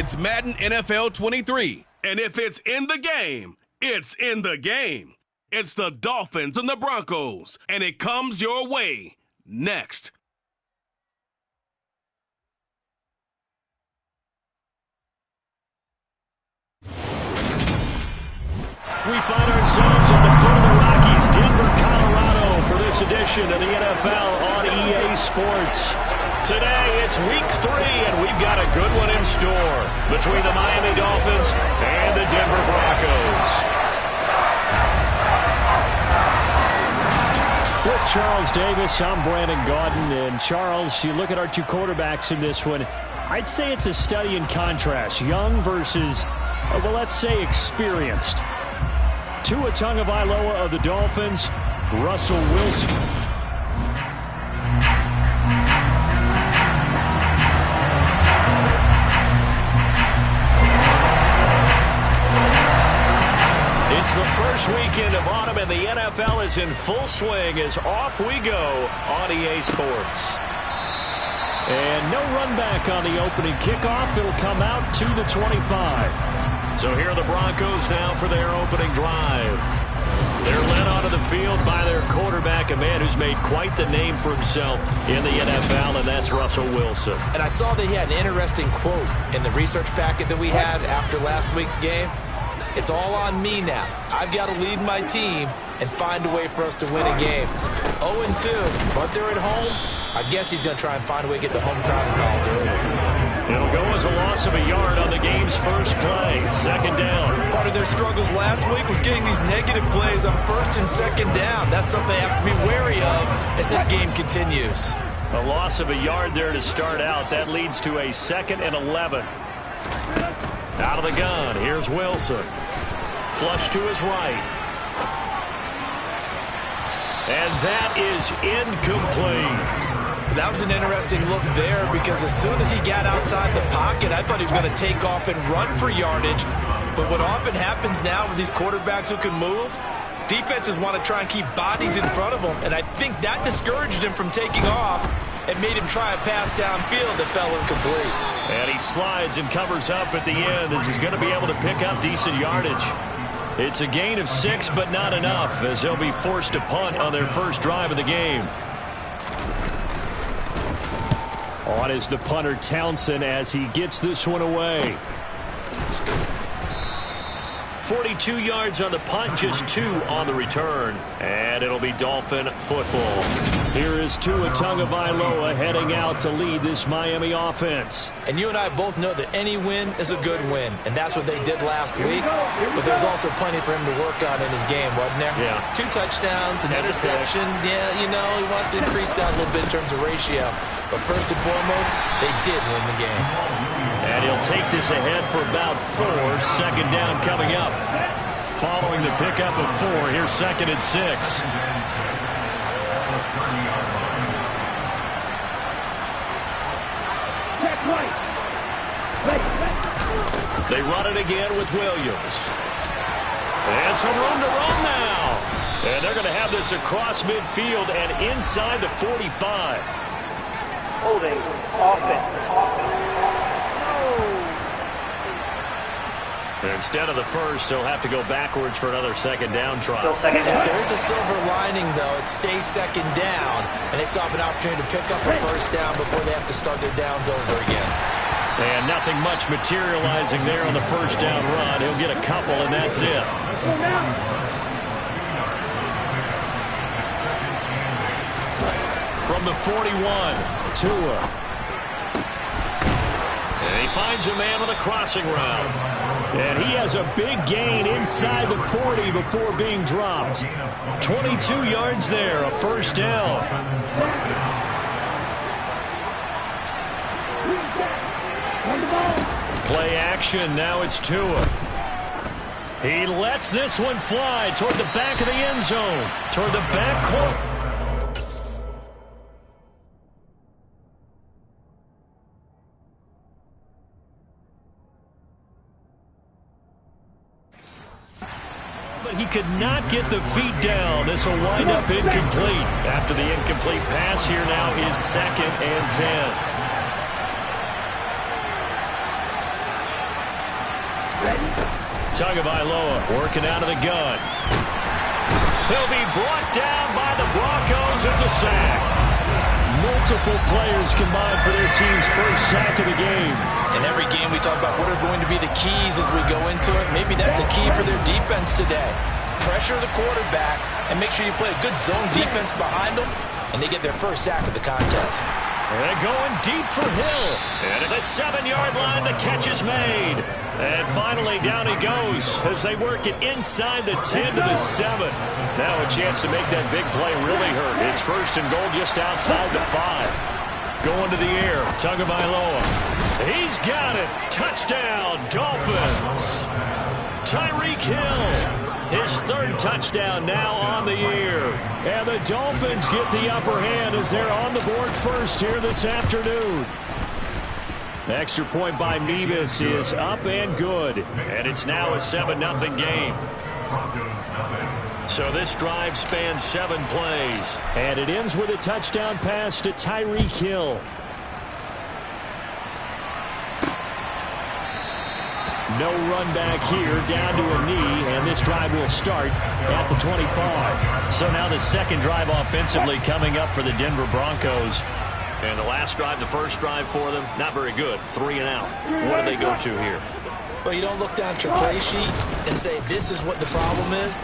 It's Madden NFL 23. And if it's in the game, it's in the game. It's the Dolphins and the Broncos, and it comes your way next. We find ourselves at the foot of the Rockies, Denver, Colorado, for this edition of the NFL on EA Sports. Today, it's Week 3, and we've got a good one in store between the Miami Dolphins and the Denver Broncos. With Charles Davis, I'm Brandon Gaudin. And Charles, you look at our two quarterbacks in this one, I'd say it's a study in contrast. Young versus, well, let's say experienced. Tua Tagovailoa of the Dolphins, Russell Wilson. It's the first weekend of autumn, and the NFL is in full swing as off we go on EA Sports. And no run back on the opening kickoff. It'll come out to the 25. So here are the Broncos now for their opening drive. They're led onto the field by their quarterback, a man who's made quite the name for himself in the NFL, and that's Russell Wilson. And I saw that he had an interesting quote in the research packet that we had after last week's game. It's all on me now. I've got to lead my team and find a way for us to win a game. 0-2, but they're at home. I guess he's going to try and find a way to get the home crowd involved early. It'll go as a loss of a yard on the game's first play. Second down. Part of their struggles last week was getting these negative plays on first and second down. That's something they have to be wary of as this game continues. A loss of a yard there to start out. That leads to a 2nd and 11. Out of the gun, here's Wilson. Flush to his right. And that is incomplete. That was an interesting look there because as soon as he got outside the pocket, I thought he was going to take off and run for yardage. But what often happens now with these quarterbacks who can move, defenses want to try and keep bodies in front of them. And I think that discouraged him from taking off and made him try a pass downfield that fell incomplete. And he slides and covers up at the end as he's going to be able to pick up decent yardage. It's a gain of 6, but not enough as they'll be forced to punt on their first drive of the game. On is the punter Townsend as he gets this one away. 42 yards on the punt, just 2 on the return. And it'll be Dolphin football. Here is Tua Tagovailoa heading out to lead this Miami offense. And you and I both know that any win is a good win, and that's what they did last week. But there's also plenty for him to work on in his game, wasn't there? Yeah. 2 touchdowns, an interception. Yeah, you know, he wants to increase that a little bit in terms of ratio. But first and foremost, they did win the game. And he'll take this ahead for about 4. Second down coming up. Following the pickup of 4, here's 2nd and 6. They run it again with Williams. And some room to run now. And they're going to have this across midfield and inside the 45. Holding offense. Instead of the first, they'll have to go backwards for another second down try. So there is a silver lining, though. It stays second down, and they still have an opportunity to pick up a first down before they have to start their downs over again. And nothing much materializing there on the first down run. He'll get a couple, and that's it. From the 41, Tua. And he finds a man on the crossing route. And he has a big gain inside the 40 before being dropped. 22 yards there, a first down. Play action, now it's Tua. He lets this one fly toward the back of the end zone, toward the back corner. He could not get the feet down. This will wind up incomplete. After the incomplete pass, here now is 2nd and 10. Tagovailoa working out of the gun. He'll be brought down by the Broncos. It's a sack. Multiple players combined for their team's first sack of the game. In every game we talk about what are going to be the keys as we go into it. Maybe that's a key for their defense today. Pressure the quarterback and make sure you play a good zone defense behind them, and they get their first sack of the contest. And going deep for Hill. And at the 7-yard line, the catch is made. And finally, down he goes as they work it inside the 10 to the 7. Now a chance to make that big play really hurt. It's first and goal just outside the 5. Going to the air, Tagovailoa. He's got it. Touchdown, Dolphins. Tyreek Hill. His third touchdown now on the year. And the Dolphins get the upper hand as they're on the board first here this afternoon. Extra point by Mevis is up and good. And it's now a 7-0 game. So this drive spans 7 plays. And it ends with a touchdown pass to Tyreek Hill. No run back here, down to a knee, and this drive will start at the 25. So now the second drive offensively coming up for the Denver Broncos. And the last drive, the first drive for them, not very good. 3 and out. What do they go to here? Well, you don't look down at your play sheet and say, this is what the problem is.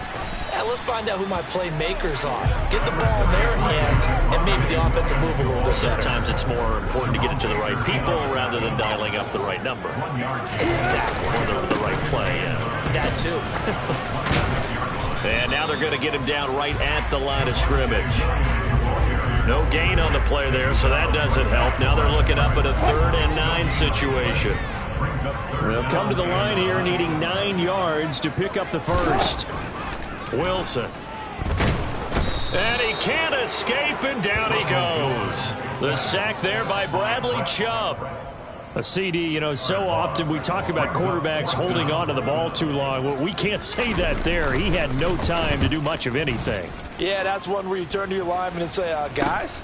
Yeah, let's find out who my playmakers are. Get the ball in their hands, and maybe the offense will move a little bit better. Sometimes it's more important to get it to the right people rather than dialing up the right number. Exactly. Or the right play, yeah. That too. And now they're going to get him down right at the line of scrimmage. No gain on the play there, so that doesn't help. Now they're looking up at a 3rd and 9 situation. They'll come to the line here needing 9 yards to pick up the first. Wilson. And he can't escape, and down he goes. The sack there by Bradley Chubb. A CD, you know, so often we talk about quarterbacks holding on to the ball too long. Well, we can't say that there. He had no time to do much of anything. Yeah, that's one where you turn to your lineman and say, guys,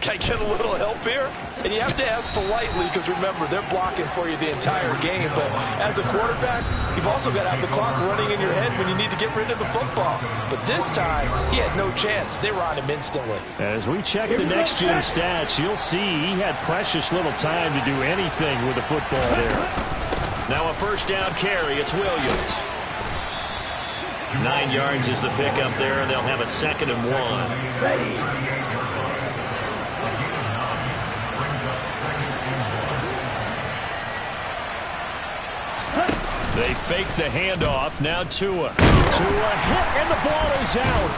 can I get a little help here? And you have to ask politely because, remember, they're blocking for you the entire game. But as a quarterback, you've also got to have the clock running in your head when you need to get rid of the football. But this time, he had no chance. They were on him instantly. As we check the next-gen stats, you'll see he had precious little time to do anything with the football there. Now a first down carry. It's Williams. 9 yards is the pickup there, and they'll have a 2nd and 1. They fake the handoff. Now Tua. Tua hit, and the ball is out.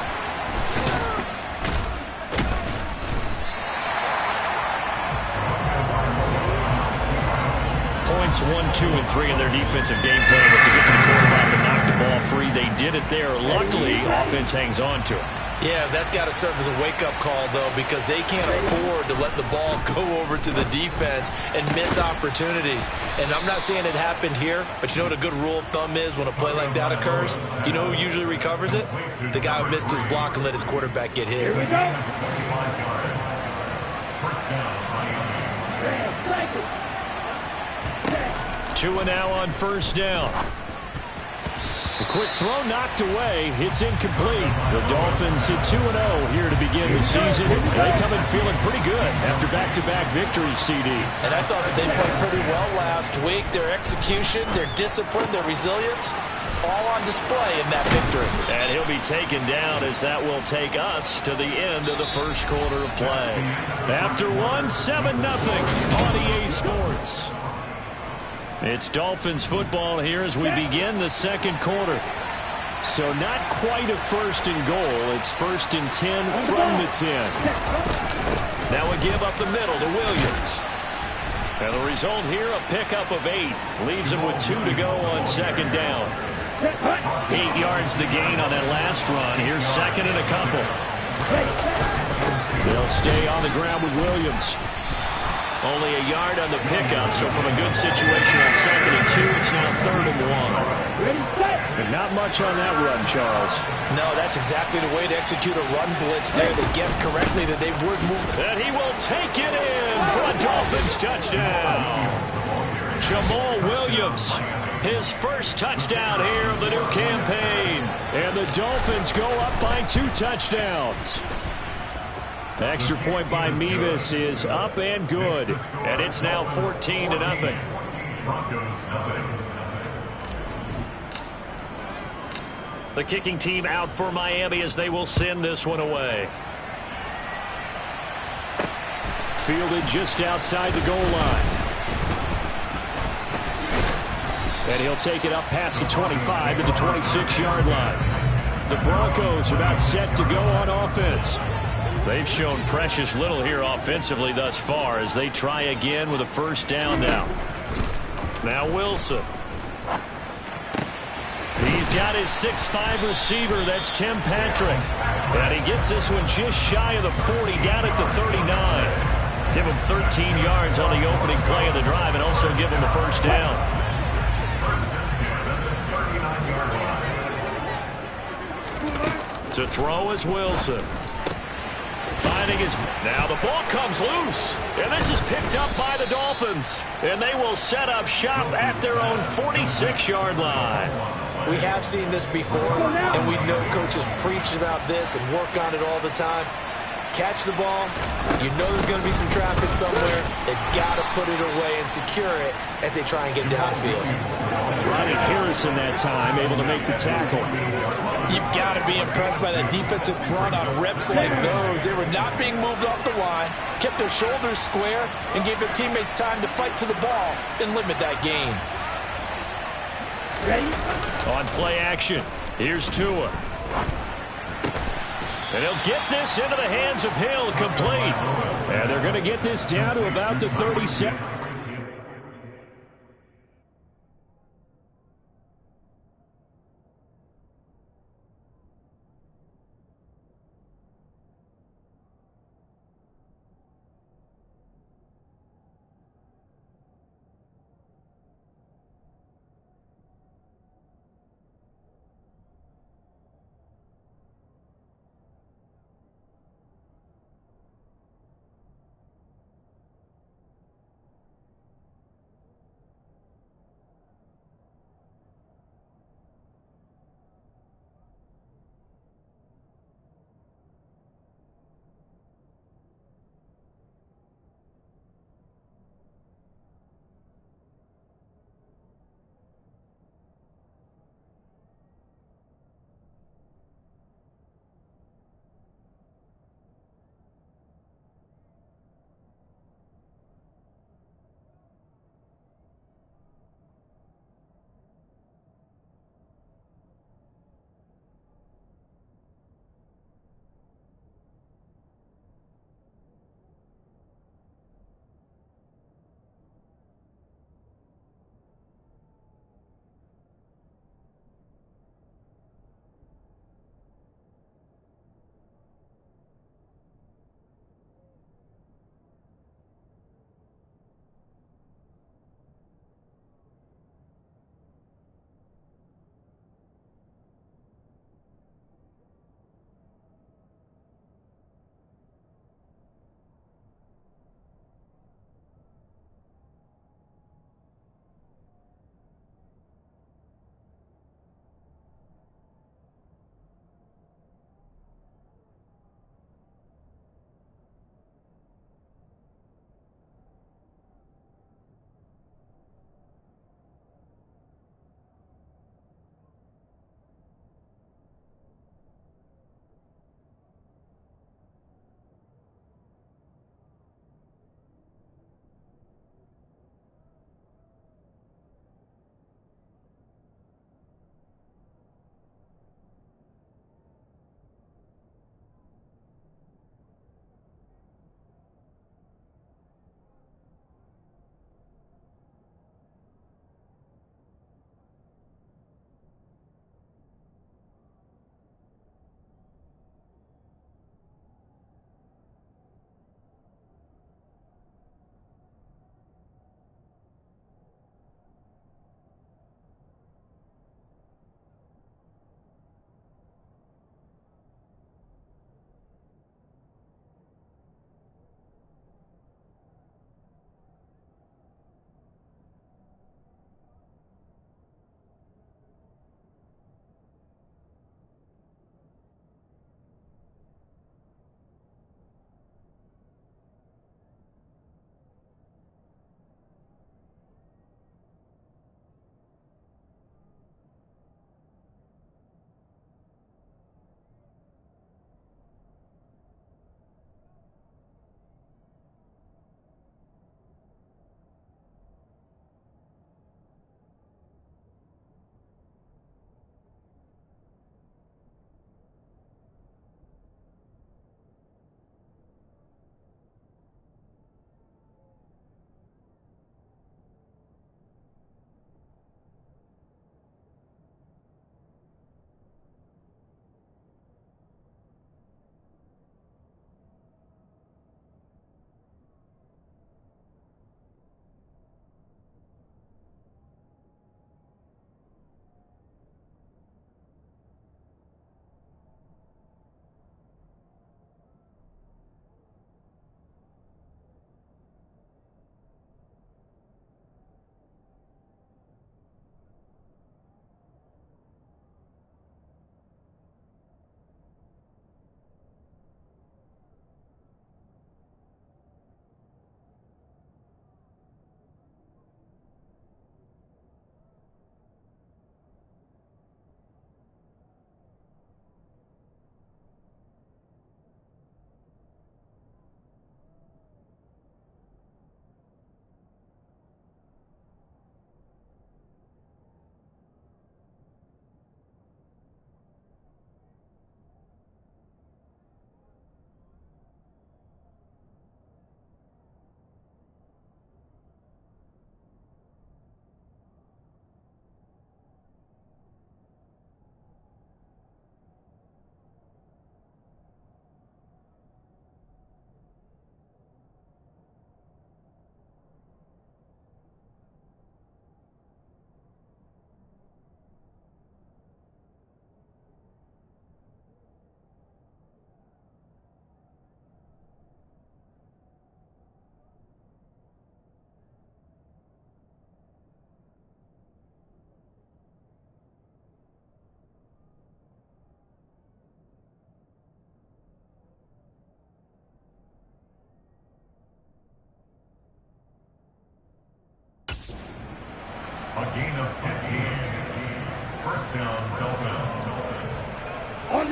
Points 1, 2, and 3 in their defensive game plan was to get to the quarterback and knock the ball free. They did it there. Luckily, offense hangs on to it. Yeah, that's got to serve as a wake-up call, though, because they can't afford to let the ball go over to the defense and miss opportunities. And I'm not saying it happened here, but you know what a good rule of thumb is when a play like that occurs? You know who usually recovers it? The guy who missed his block and let his quarterback get hit. Here we go. 2 and now on first down. A quick throw knocked away. It's incomplete. The Dolphins at 2-0 here to begin the season. They come in feeling pretty good after back-to-back victories, CD. And I thought that they played pretty well last week. Their execution, their discipline, their resilience, all on display in that victory. And he'll be taken down as that will take us to the end of the first quarter of play. After one, 7-0 on EA Sports. It's Dolphins football here as we begin the second quarter. So not quite a 1st and goal. It's 1st and 10 from the 10. Now a give up the middle to Williams. And the result here, a pickup of 8. Leaves him with 2 to go on second down. 8 yards the gain on that last run. Here's 2nd and a couple. They'll stay on the ground with Williams. Only a yard on the pickup, so from a good situation on 2nd and 2, it's now 3rd and 1. And not much on that run, Charles. No, that's exactly the way to execute a run blitz there. They guessed correctly that they would move. And he will take it in for a Dolphins touchdown. Jamal Williams. his first touchdown here of the new campaign. And the Dolphins go up by 2 touchdowns. Extra point by Mevis is up and good. And it's now 14-0. The kicking team out for Miami as they will send this one away. Fielded just outside the goal line. And he'll take it up past the 25 to the 26-yard line. The Broncos are about set to go on offense. They've shown precious little here offensively thus far as they try again with a first down now. Now Wilson. He's got his 6'5 receiver. That's Tim Patrick. And he gets this one just shy of the 40, down at the 39. Give him 13 yards on the opening play of the drive and also give him a first down. To throw is Wilson. Finding his... Now the ball comes loose. And this is picked up by the Dolphins. And they will set up shop at their own 46-yard line. We have seen this before, and we know coaches preach about this and work on it all the time. Catch the ball. You know there's going to be some traffic somewhere. They've got to put it away and secure it as they try and get downfield. Ronnie Harrison that time able to make the tackle. You've got to be impressed by the defensive front on reps like those. They were not being moved off the line, kept their shoulders square, and gave their teammates time to fight to the ball and limit that gain. On play action, here's Tua. And he'll get this into the hands of Hill, complete. And they're going to get this down to about the 37.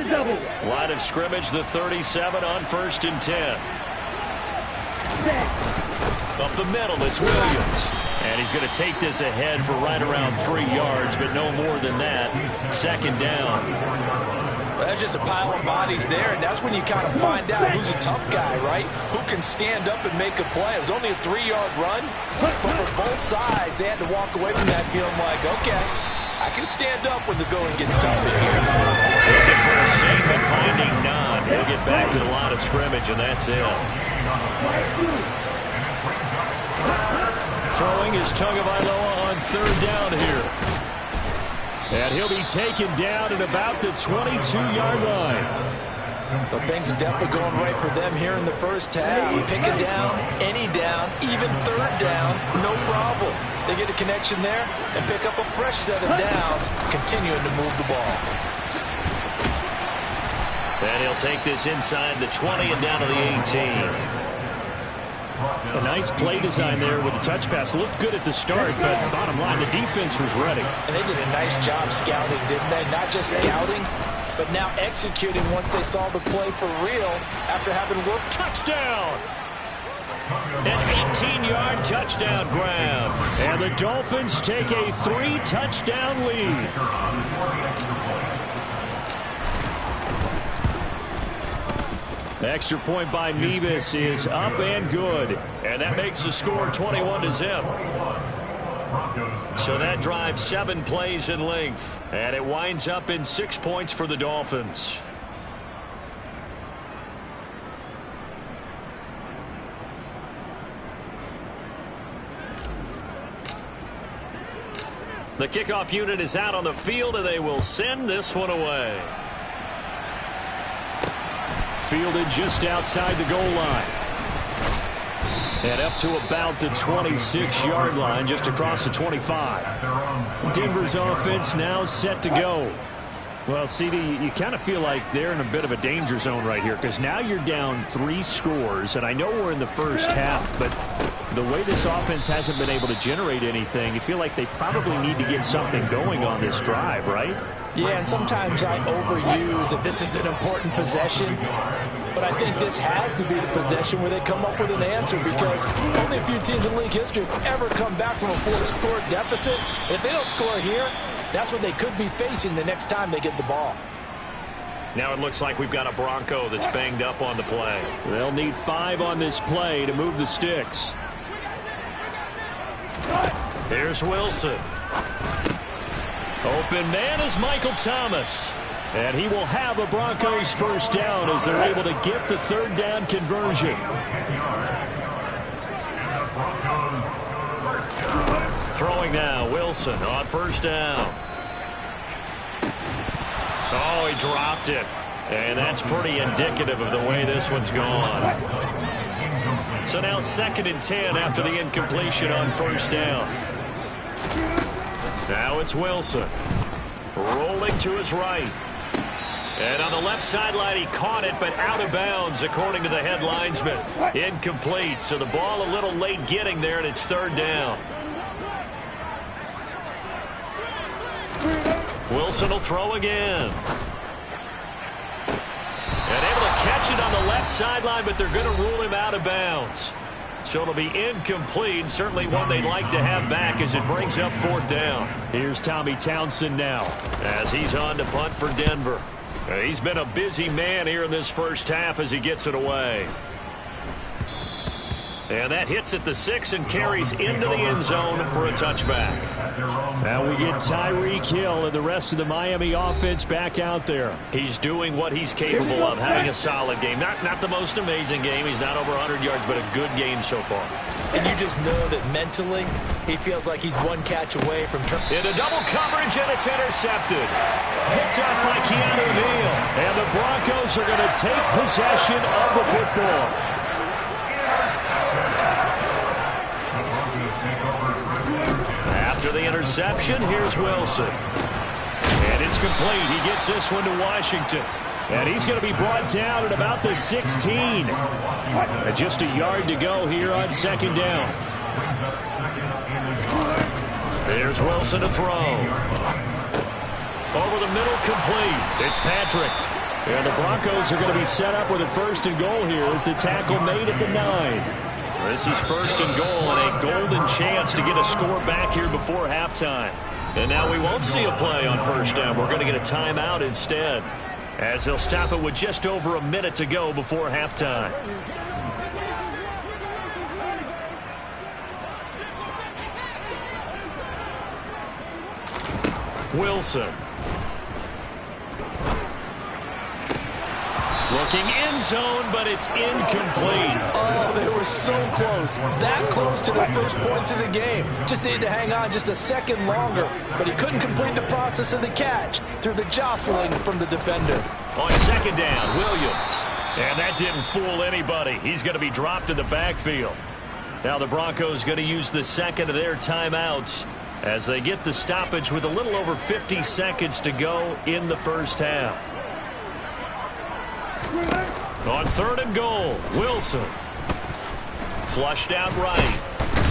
Line of scrimmage, the 37 on 1st and 10. Up the middle, it's Williams. And he's going to take this ahead for right around 3 yards, but no more than that. 2nd down. Well, there's just a pile of bodies there, and that's when you kind of find out who's a tough guy, right? Who can stand up and make a play. It was only a 3-yard run, but for both sides, they had to walk away from that feeling like, okay, I can stand up when the going gets tough in here. Looking for a seam, but finding none. He'll get back to the line of scrimmage, and that's it. Throwing is Tagovailoa on 3rd down here. And he'll be taken down at about the 22-yard line. But things are definitely going right for them here in the first half. Pick a down, any down, even 3rd down, no problem. They get a connection there and pick up a fresh set of downs, continuing to move the ball. And he'll take this inside the 20 and down to the 18. A nice play design there with the touch pass. Looked good at the start, but bottom line, the defense was ready. And they did a nice job scouting, didn't they? Not just scouting, but now executing once they saw the play for real after having worked. Touchdown! An 18-yard touchdown grab. And the Dolphins take a 3-touchdown lead. Extra point by Mevis is up and good. And that makes the score 21-0. So that drives 7 plays in length. And it winds up in 6 points for the Dolphins. The kickoff unit is out on the field, and they will send this one away. Fielded just outside the goal line. And up to about the 26-yard line, just across the 25. Denver's offense now set to go. Well, CD, you kind of feel like they're in a bit of a danger zone right here, because now you're down 3 scores, and I know we're in the first half, but the way this offense hasn't been able to generate anything, you feel like they probably need to get something going on this drive, right? Yeah, and sometimes I overuse that this is an important possession, but I think this has to be the possession where they come up with an answer, because only a few teams in league history have ever come back from a 4-score deficit. If they don't score here, that's what they could be facing the next time they get the ball. Now it looks like we've got a Bronco that's banged up on the play. They'll need 5 on this play to move the sticks. Here's Wilson. Open man is Michael Thomas. And he will have a Broncos first down as they're able to get the 3rd down conversion. Throwing now, Wilson on 1st down. Oh, he dropped it. And that's pretty indicative of the way this one's gone. So now 2nd and 10 after the incompletion on 1st down. Now it's Wilson. Rolling to his right. And on the left sideline, he caught it, but out of bounds, according to the head linesman. Incomplete, so the ball a little late getting there, and it's 3rd down. Wilson will throw again. And able to catch it on the left sideline, but they're going to rule him out of bounds. So it'll be incomplete, certainly one they'd like to have back as it brings up 4th down. Here's Tommy Townsend now, as he's on to punt for Denver. He's been a busy man here in this first half as he gets it away. And that hits at the 6 and carries into the end zone for a touchback. Now we get Tyreek Hill and the rest of the Miami offense back out there. He's doing what he's capable of, having a solid game. Not the most amazing game. He's not over 100 yards, but a good game so far. And you just know that mentally, he feels like he's one catch away from... Into double coverage, and it's intercepted. Picked up by Keanu Neal. And the Broncos are going to take possession of the football. After the interception, here's Wilson. And it's complete. He gets this one to Washington. And he's going to be brought down at about the 16. Just a yard to go here on 2nd down. Here's Wilson to throw. Over the middle, complete. It's Patrick. And the Broncos are going to be set up with a 1st and goal here as the tackle made at the 9. This is 1st and goal and a golden chance to get a score back here before halftime. And now we won't see a play on 1st down. We're going to get a timeout instead, as they'll stop it with just over a minute to go before halftime. Wilson. Looking end zone, but it's incomplete. Oh, they were so close. That close to their first points of the game. Just needed to hang on just a second longer, but he couldn't complete the process of the catch through the jostling from the defender. On 2nd down, Williams. And that didn't fool anybody. He's going to be dropped in the backfield. Now the Broncos going to use the 2nd of their timeouts as they get the stoppage with a little over 50 seconds to go in the first half. On 3rd and goal, Wilson. Flushed out right.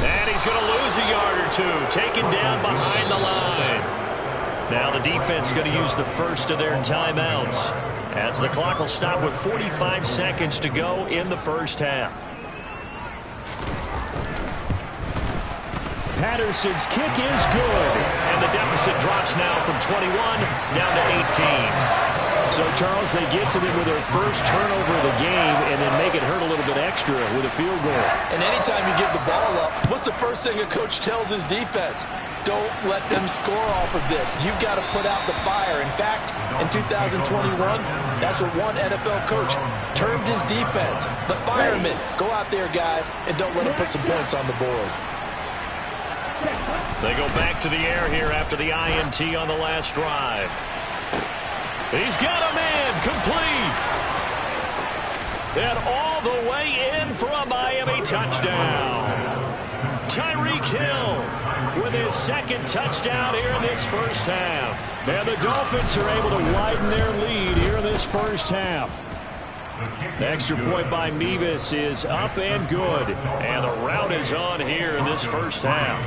And he's going to lose a yard or two. Taken down behind the line. Now the defense going to use the 1st of their timeouts as the clock will stop with 45 seconds to go in the first half. Patterson's kick is good. And the deficit drops now from 21 down to 18. So, Charles, they get to them with their first turnover of the game and then make it hurt a little bit extra with a field goal. And anytime you give the ball up, what's the first thing a coach tells his defense? Don't let them score off of this. You've got to put out the fire. In fact, in 2021, that's what one NFL coach termed his defense. The firemen. Go out there, guys, and don't let them put some points on the board. They go back to the air here after the INT on the last drive. He's got a man complete. And all the way in for a Miami touchdown. Tyreek Hill with his 2nd touchdown here in this first half. And the Dolphins are able to widen their lead here in this first half. The extra point by Mevis is up and good. And the route is on here in this first half.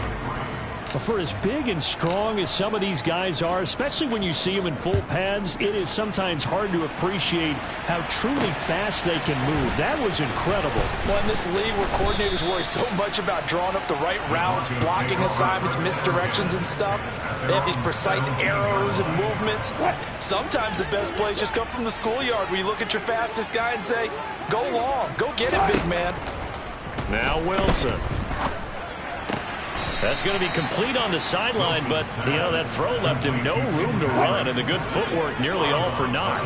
For as big and strong as some of these guys are, especially when you see them in full pads, it is sometimes hard to appreciate how truly fast they can move. That was incredible. Well, in this league where coordinators worry so much about drawing up the right routes, blocking assignments, misdirections and stuff, they have these precise arrows and movements. Sometimes the best plays just come from the schoolyard where you look at your fastest guy and say, go long, go get it, big man. Now Wilson. That's going to be complete on the sideline, but, you know, that throw left him no room to run, and the good footwork nearly all for naught.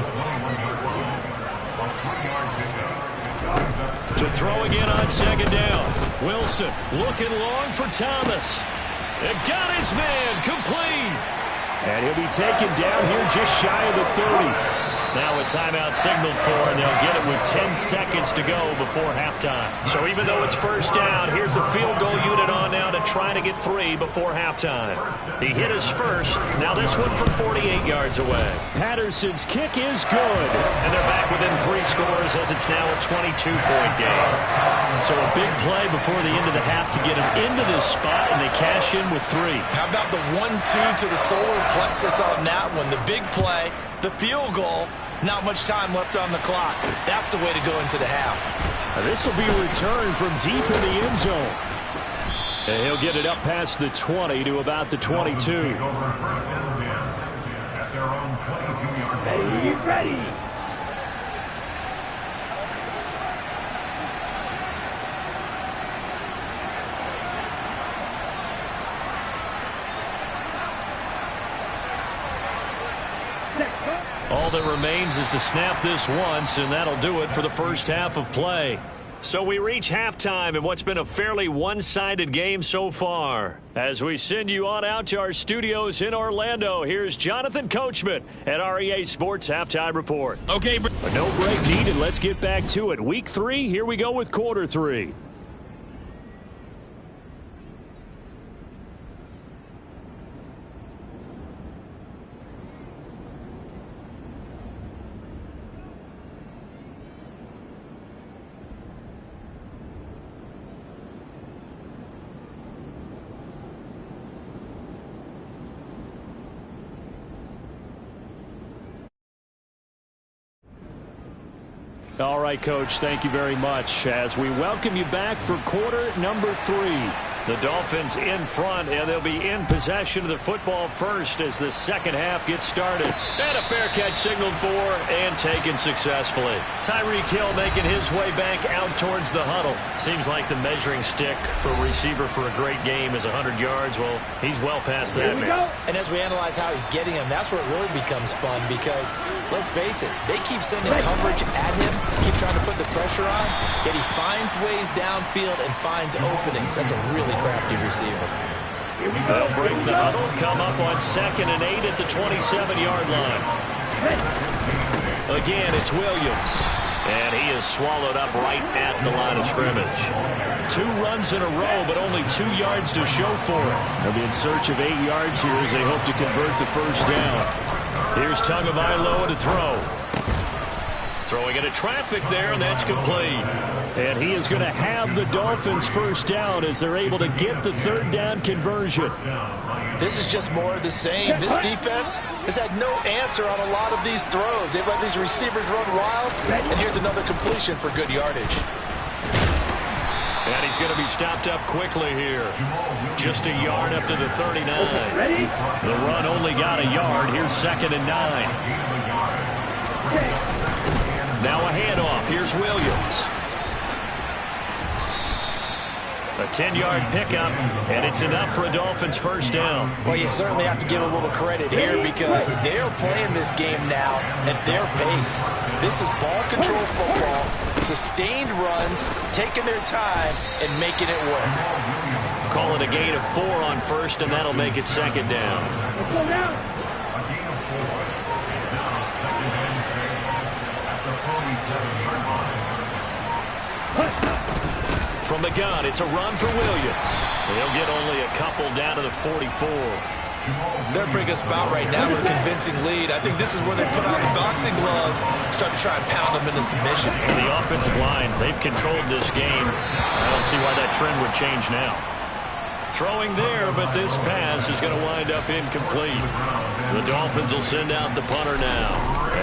To throw again on 2nd down. Wilson looking long for Thomas. And got his man complete. And he'll be taken down here just shy of the 30. Now a timeout signaled for, and they'll get it with 10 seconds to go before halftime. So even though it's 1st down, here's the field goal unit on now to try to get 3 before halftime. He hit his first. Now this one from 48 yards away. Patterson's kick is good. And they're back within 3 scores as it's now a 22-point game. So a big play before the end of the half to get him into this spot, and they cash in with 3. How about the 1-2 to the solar plexus on that one? The big play, the field goal. Not much time left on the clock. That's the way to go into the half. This will be a return from deep in the end zone. And he'll get it up past the 20 to about the 22. Ready. All that remains is to snap this once, and that'll do it for the first half of play. So we reach halftime in what's been a fairly one-sided game so far. As we send you on out to our studios in Orlando, here's Jonathan Coachman at REA Sports Halftime Report. Okay, no break needed. Let's get back to it. Week 3, here we go with quarter 3. All right, Coach, thank you very much as we welcome you back for quarter number 3. The Dolphins in front, and they'll be in possession of the football first as the second half gets started. And a fair catch signaled for and taken successfully. Tyreek Hill making his way back out towards the huddle. Seems like the measuring stick for a receiver for a great game is 100 yards. Well, he's well past that now. And as we analyze how he's getting him, that's where it really becomes fun because, let's face it, they keep sending coverage at him, keep trying to put the pressure on, yet he finds ways downfield and finds openings. That's a really crafty receiver. They'll break the huddle, come up on 2nd and 8 at the 27-yard line. Again, it's Williams. And he is swallowed up right at the line of scrimmage. 2 runs in a row, but only 2 yards to show for it. They'll be in search of 8 yards here as they hope to convert the first down. Here's Tagovailoa to throw. Throwing into traffic there, and that's complete. And he is going to have the Dolphins first down as they're able to get the third down conversion. This is just more of the same. This defense has had no answer on a lot of these throws. They've let these receivers run wild, and here's another completion for good yardage. And he's going to be stopped up quickly here. Just a yard up to the 39. The run only got a yard. Here's 2nd and 9. Now a handoff. Here's Williams. A 10-yard pickup, and it's enough for a Dolphins first down. Well, you certainly have to give a little credit here because they're playing this game now at their pace. This is ball control football, sustained runs, taking their time, and making it work. Call it a gain of 4 on first, and that'll make it 2nd down. From the gun, it's a run for Williams. He'll get only a couple down to the 44. They're a pretty good spot right now with a convincing lead. I think this is where they put on the boxing gloves, start to try and pound them into submission. And the offensive line, they've controlled this game. I don't see why that trend would change now. Throwing there, but this pass is going to wind up incomplete. The Dolphins will send out the punter now,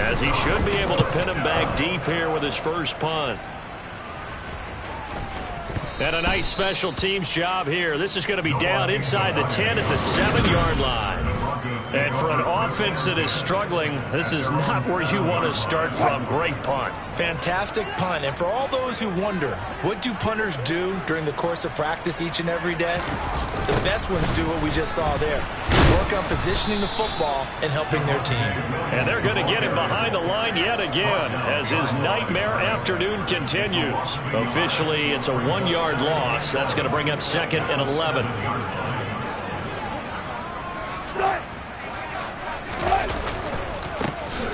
as he should be able to pin him back deep here with his first punt. And a nice special teams job here. This is going to be down inside the 10 at the 7-yard line. And for an offense that is struggling, this is not where you want to start from. Great punt. Fantastic punt. And for all those who wonder, what do punters do during the course of practice each and every day? The best ones do what we just saw there. Work on positioning the football and helping their team. And they're going to get him behind the line yet again as his nightmare afternoon continues. Officially, it's a 1-yard loss. That's going to bring up 2nd and 11.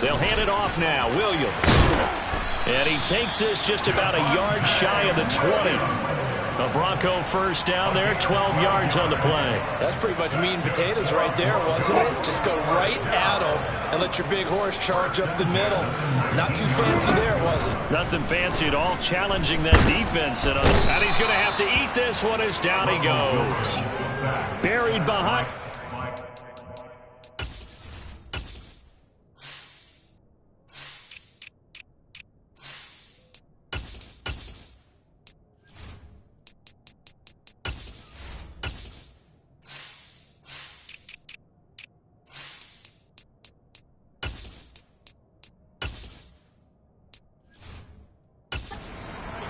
They'll hand it off now. Williams. And he takes this just about a yard shy of the 20. A Bronco first down there, 12 yards on the play. That's pretty much meat and potatoes right there, wasn't it? Just go right at him and let your big horse charge up the middle. Not too fancy there, was it? Nothing fancy at all, challenging that defense. And he's going to have to eat this one as down he goes. Buried behind.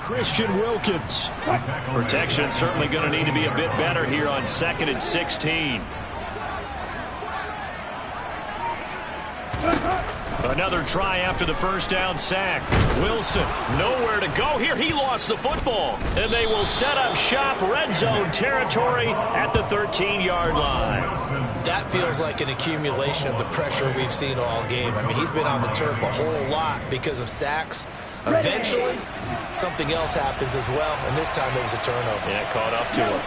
Christian Wilkins. Protection certainly going to need to be a bit better here on 2nd and 16. Another try after the first down sack. Wilson, nowhere to go here. He lost the football. And they will set up shop, red zone territory at the 13-yard line. That feels like an accumulation of the pressure we've seen all game. I mean, he's been on the turf a whole lot because of sacks. Eventually, something else happens as well, and this time there was a turnover. Yeah, caught up to him.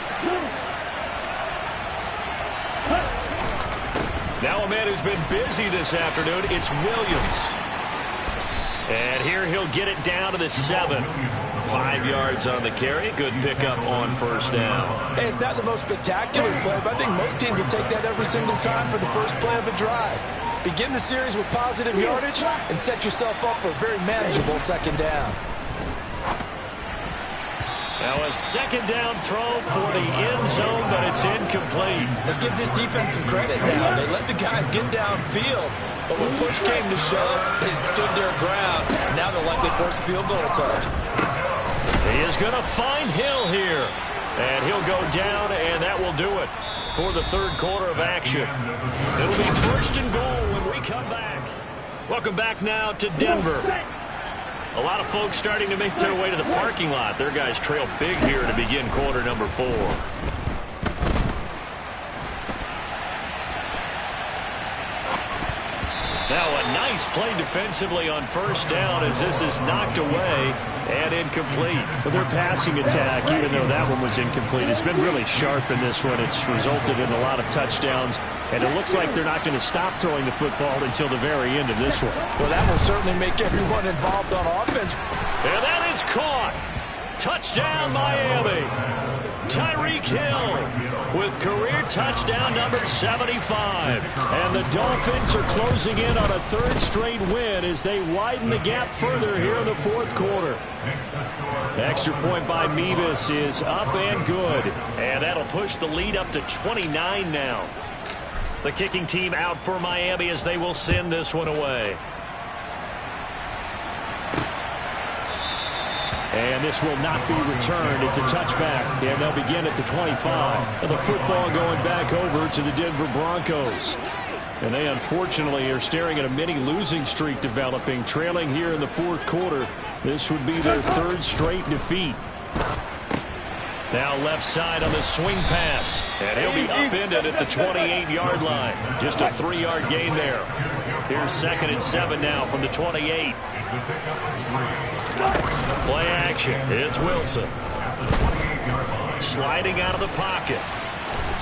Now a man who's been busy this afternoon, it's Williams. And here he'll get it down to the 7. 5 yards on the carry. Good pickup on first down. Hey, it's not the most spectacular play, but I think most teams would take that every single time for the first play of a drive. Begin the series with positive yardage and set yourself up for a very manageable second down. Now a second down throw for the end zone, but it's incomplete. Let's give this defense some credit now. They let the guys get downfield, but when push came to shove, they stood their ground. And now they'll likely force a field goal attempt. He is going to find Hill here. And he'll go down, and that will do it for the third quarter of action. It'll be first and goal when we come back. Welcome back now to Denver. A lot of folks starting to make their way to the parking lot. Their guys trail big here to begin quarter number 4. Now a nice play defensively on first down as this is knocked away and incomplete. But their passing attack, even though that one was incomplete, has been really sharp in this one. It's resulted in a lot of touchdowns, and it looks like they're not going to stop throwing the football until the very end of this one. Well, that will certainly make everyone involved on offense. And that is caught. Touchdown, Miami. Tyreek Hill with career touchdown number 75. And the Dolphins are closing in on a third straight win as they widen the gap further here in the fourth quarter. Extra point by Mevis is up and good. And that'll push the lead up to 29 now. The kicking team out for Miami as they will send this one away. And this will not be returned. It's a touchback, and they'll begin at the 25. And the football going back over to the Denver Broncos. And they unfortunately are staring at a mini losing streak developing, trailing here in the fourth quarter. This would be their third straight defeat. Now left side on the swing pass. And he'll be upended at the 28-yard line. Just a 3-yard gain there. Here's 2nd and 7 now from the 28. Play action. It's Wilson. Sliding out of the pocket.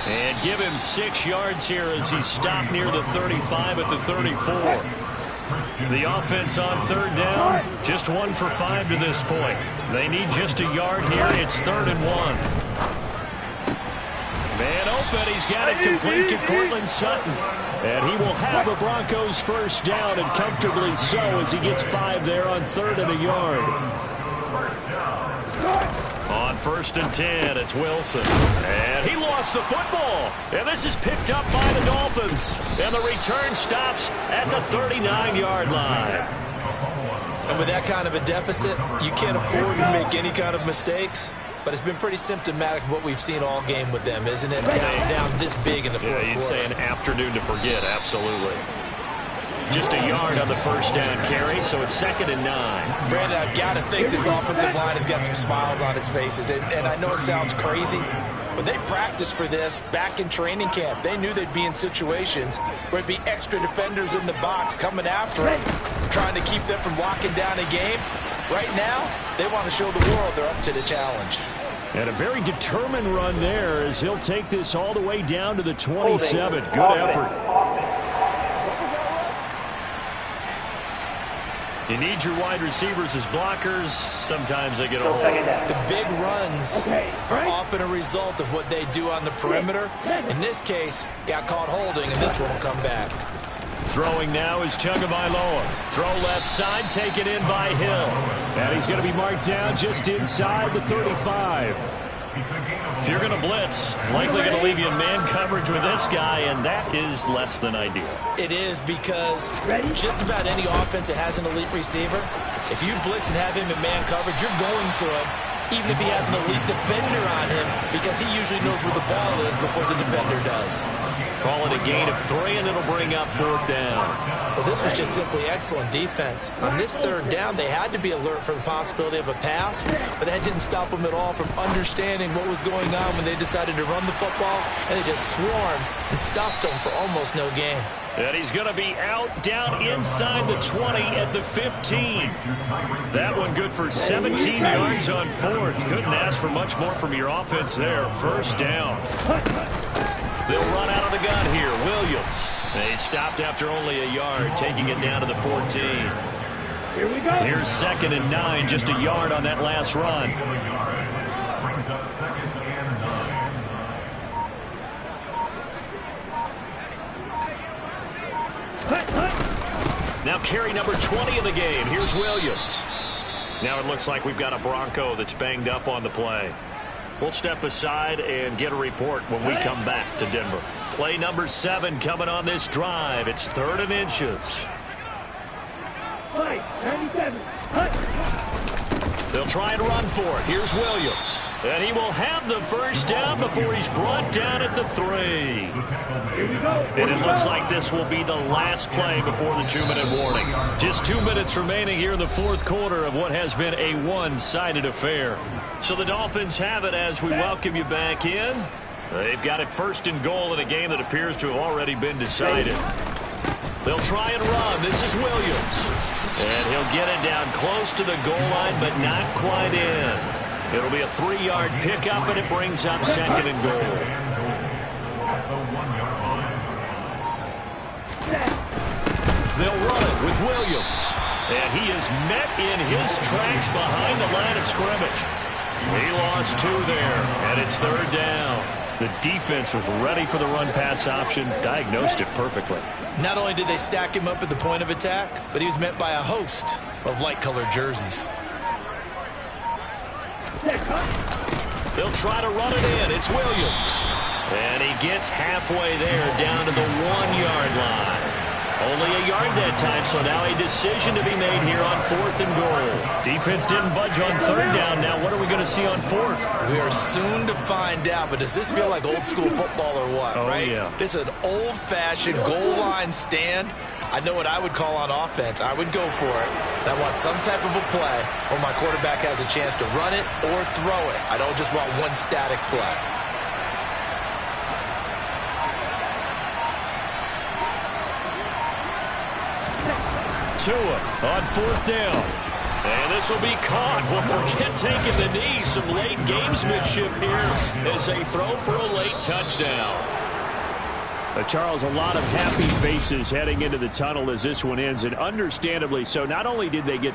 And give him 6 yards here as he's stopped near the 35 at the 34. The offense on third down, just 1 for 5 to this point. They need just a yard here. It's 3rd and 1. Man open. He's got it complete to Cortland Sutton. And he will have the Broncos first down, and comfortably so, as he gets 5 there on 3rd and a yard. On 1st and 10, it's Wilson. And he lost the football. And this is picked up by the Dolphins. And the return stops at the 39-yard line. And with that kind of a deficit, you can't afford to make any kind of mistakes. But it's been pretty symptomatic of what we've seen all game with them, isn't it? Down this big in the fourth quarter. You'd say an afternoon to forget, absolutely. Just a yard on the first down carry, so it's 2nd and 9. Brandon, I've got to think this offensive line has got some smiles on its faces. And I know it sounds crazy, but they practiced for this back in training camp. They knew they'd be in situations where it'd be extra defenders in the box coming after them, trying to keep them from locking down a game. Right now, they want to show the world they're up to the challenge. And a very determined run there as he'll take this all the way down to the 27. Good effort. You need your wide receivers as blockers. Sometimes they get old. The big runs are often a result of what they do on the perimeter. In this case, got caught holding, and this one will come back. Throwing now is Tagovailoa. Throw left side, taken in by Hill. And he's going to be marked down just inside the 35. If you're going to blitz, likely going to leave you in man coverage with this guy, and that is less than ideal. It is, because just about any offense that has an elite receiver, if you blitz and have him in man coverage, you're going to him, even if he has an elite defender on him, because he usually knows where the ball is before the defender does. Call it a gain of 3, and it'll bring up 4th down. Well, this was just simply excellent defense. On this 3rd down, they had to be alert for the possibility of a pass, but that didn't stop them at all from understanding what was going on when they decided to run the football, and they just swarmed and stopped them for almost no gain. And he's going to be out down inside the 20 at the 15. That one good for 17 yards on 4th. Couldn't ask for much more from your offense there. First down. They'll run out of the gun here. Williams. They stopped after only a yard, taking it down to the 14. Here we go. Here's 2nd and 9, just a yard on that last run. Now carry number 20 of the game. Here's Williams. Now it looks like we've got a Bronco that's banged up on the play. We'll step aside and get a report when we come back to Denver. Play number 7 coming on this drive. It's 3rd and inches. Play 97. They'll try and run for it. Here's Williams. And he will have the first down before he's brought down at the 3. Here we go. And it looks like this will be the last play before the 2-minute warning. Just 2 minutes remaining here in the 4th quarter of what has been a one-sided affair. So the Dolphins have it as we welcome you back in. They've got it 1st and goal in a game that appears to have already been decided. They'll try and run. This is Williams. And he'll get it down close to the goal line, but not quite in. It'll be a 3-yard pickup, and it brings up 2nd and goal. They'll run it with Williams. And he is met in his tracks behind the line of scrimmage. He lost 2 there, and it's 3rd down. The defense was ready for the run-pass option, diagnosed it perfectly. Not only did they stack him up at the point of attack, but he was met by a host of light-colored jerseys. They'll try to run it in. It's Williams. And he gets halfway there down to the 1-yard line. Only a yard that time, so now a decision to be made here on 4th and goal. Defense didn't budge on 3rd down. Now what are we going to see on 4th? We are soon to find out, but does this feel like old school football or what, right? Yeah. This is an old-fashioned goal line stand. I know what I would call on offense. I would go for it. And I want some type of a play where my quarterback has a chance to run it or throw it. I don't just want one static play. Tua on 4th down. And this will be caught. Well, forget taking the knee. Some late gamesmanship here as they throw for a late touchdown. Charles, a lot of happy faces heading into the tunnel as this one ends, and understandably so. Not only did they get the